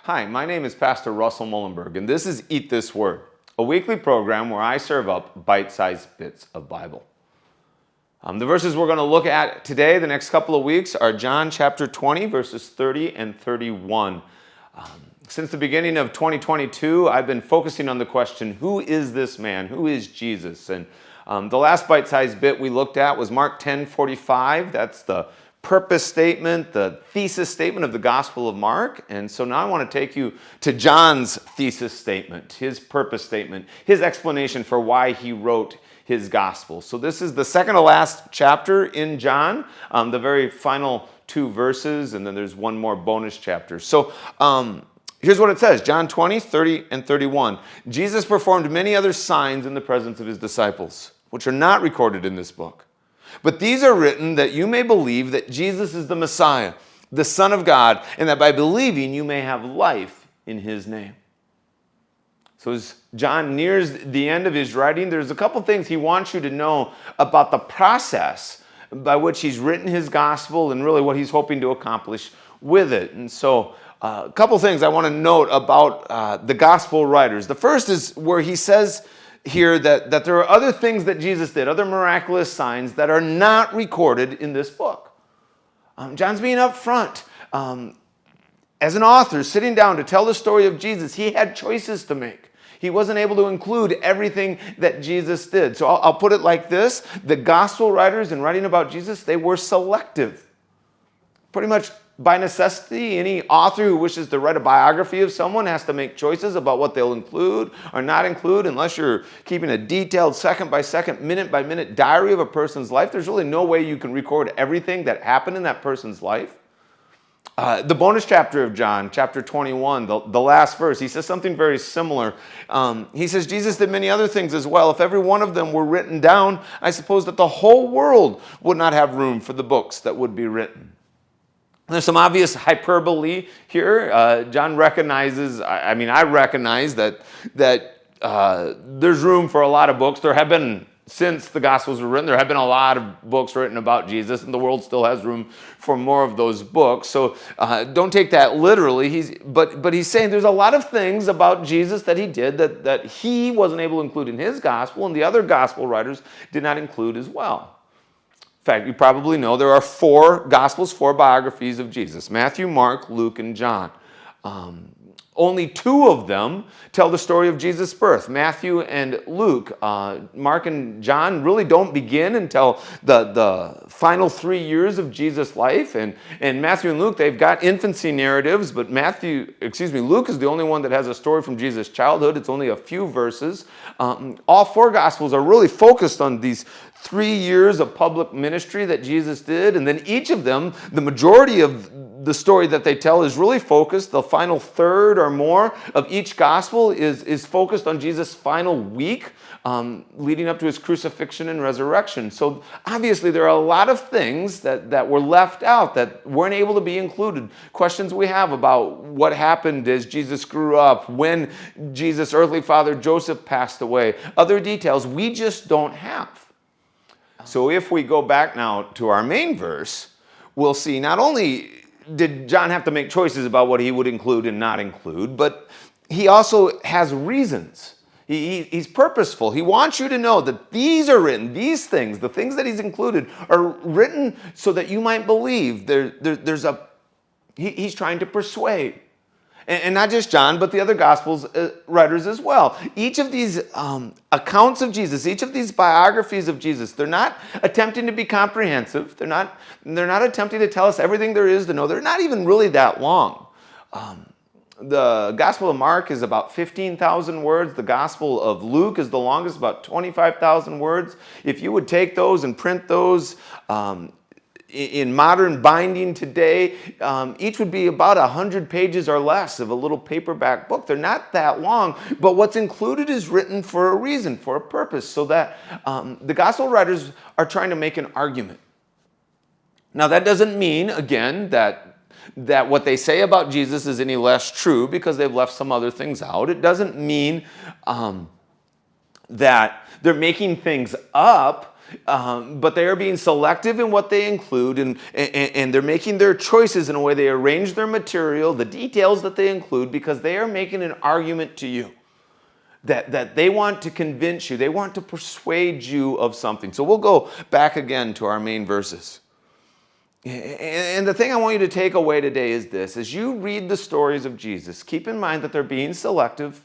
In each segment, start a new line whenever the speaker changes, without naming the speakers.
Hi, my name is Pastor Russell Mullenberg, and this is Eat This Word, a weekly program where I serve up bite-sized bits of Bible. The verses we're going to look at today, the next couple of weeks, are John chapter 20, verses 30 and 31. Since the beginning of 2022, I've been focusing on the question, who is this man? Who is Jesus? And the last bite-sized bit we looked at was Mark 10:45. That's the purpose statement, the thesis statement of the Gospel of Mark. And so now I want to take you to John's thesis statement, his purpose statement, his explanation for why he wrote his Gospel. So this is the second to last chapter in John, the very final two verses, and then there's one more bonus chapter. So here's what it says, John 20, 30, and 31. Jesus performed many other signs in the presence of his disciples, which are not recorded in this book. But these are written that you may believe that Jesus is the Messiah, the Son of God, and that by believing you may have life in his name. So as John nears the end of his writing, there's a couple things he wants you to know about the process by which he's written his gospel and really what he's hoping to accomplish with it. And so a couple things I want to note about the gospel writers. The first is where he says here that there are other things that Jesus did, other miraculous signs that are not recorded in this book. John's being upfront. As an author, sitting down to tell the story of Jesus, he had choices to make. He wasn't able to include everything that Jesus did. So I'll put it like this. The gospel writers in writing about Jesus, they were selective. Pretty much by necessity, any author who wishes to write a biography of someone has to make choices about what they'll include or not include. Unless you're keeping a detailed second-by-second, minute-by-minute diary of a person's life, there's really no way you can record everything that happened in that person's life. The bonus chapter of John, chapter 21, the last verse, he says something very similar. He says, Jesus did many other things as well. If every one of them were written down, I suppose that the whole world would not have room for the books that would be written. There's some obvious hyperbole here. John recognizes, I recognize that there's room for a lot of books. There have been, since the Gospels were written, there have been a lot of books written about Jesus, and the world still has room for more of those books. So don't take that literally. But he's saying there's a lot of things about Jesus that he did that he wasn't able to include in his Gospel, and the other Gospel writers did not include as well. In fact, you probably know there are four Gospels, four biographies of Jesus: Matthew, Mark, Luke, and John. Only two of them tell the story of Jesus' birth, Matthew and Luke. Mark and John really don't begin until the final 3 years of Jesus' life. And Matthew and Luke, they've got infancy narratives, but Luke is the only one that has a story from Jesus' childhood. It's only a few verses. All four Gospels are really focused on these 3 years of public ministry that Jesus did. And then each of them, the majority of the story that they tell is really focused. The final third or more of each gospel is focused on Jesus' final week, leading up to his crucifixion and resurrection. So obviously there are a lot of things that were left out that weren't able to be included. Questions we have about what happened as Jesus grew up, when Jesus' earthly father Joseph passed away, other details we just don't have. So if we go back now to our main verse, we'll see not only did John have to make choices about what he would include and not include, but he also has reasons. He's purposeful. He wants you to know that these are written, these things, the things that he's included, are written so that you might believe. He's trying to persuade. And not just John, but the other Gospels writers as well. Each of these accounts of Jesus, each of these biographies of Jesus, they're not attempting to be comprehensive. They're not attempting to tell us everything there is to know. They're not even really that long. The Gospel of Mark is about 15,000 words. The Gospel of Luke is the longest, about 25,000 words. If you would take those and print those in modern binding today, each would be about 100 pages or less of a little paperback book. They're not that long, but what's included is written for a reason, for a purpose, so that the gospel writers are trying to make an argument. Now that doesn't mean, again, that what they say about Jesus is any less true because they've left some other things out. It doesn't mean that they're making things up but they are being selective in what they include, and they're making their choices in a way they arrange their material, the details that they include, because they are making an argument to you. That they want to convince you, they want to persuade you of something. So we'll go back again to our main verses. And the thing I want you to take away today is this: as you read the stories of Jesus, keep in mind that they're being selective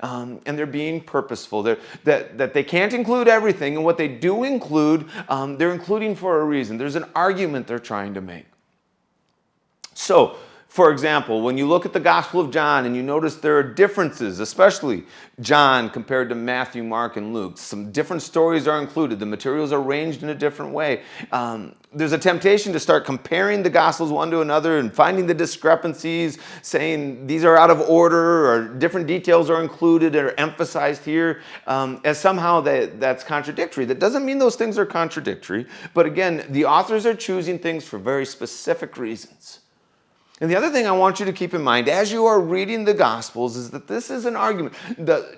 and they're being purposeful. That they can't include everything, and what they do include, they're including for a reason. There's an argument they're trying to make. So, for example, when you look at the Gospel of John and you notice there are differences, especially John compared to Matthew, Mark, and Luke, some different stories are included. The materials are arranged in a different way. There's a temptation to start comparing the Gospels one to another and finding the discrepancies, saying these are out of order or different details are included or emphasized here as somehow that's contradictory. That doesn't mean those things are contradictory, but again, the authors are choosing things for very specific reasons. And the other thing I want you to keep in mind as you are reading the Gospels is that this is an argument.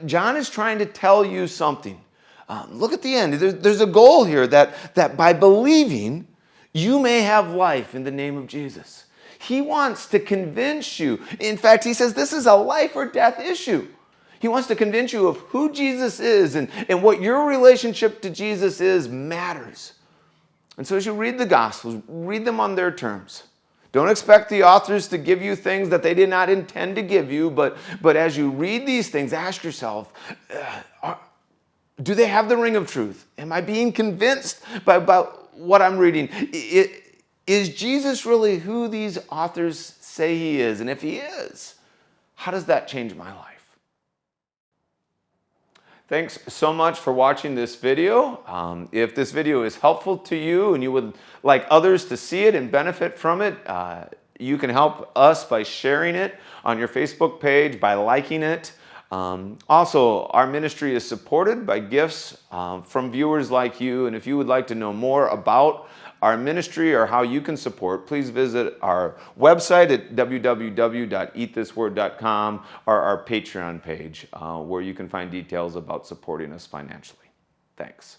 John is trying to tell you something. Look at the end. There's a goal here that by believing, you may have life in the name of Jesus. He wants to convince you. In fact, he says this is a life or death issue. He wants to convince you of who Jesus is and what your relationship to Jesus is matters. And so as you read the Gospels, read them on their terms. Don't expect the authors to give you things that they did not intend to give you, but as you read these things, ask yourself, do they have the ring of truth? Am I being convinced about what I'm reading? Is Jesus really who these authors say he is? And if he is, how does that change my life? Thanks so much for watching this video. If this video is helpful to you and you would like others to see it and benefit from it, you can help us by sharing it on your Facebook page, by liking it. Also, our ministry is supported by gifts from viewers like you. And if you would like to know more about our ministry or how you can support, please visit our website at www.eatthisword.com or our Patreon page where you can find details about supporting us financially. Thanks.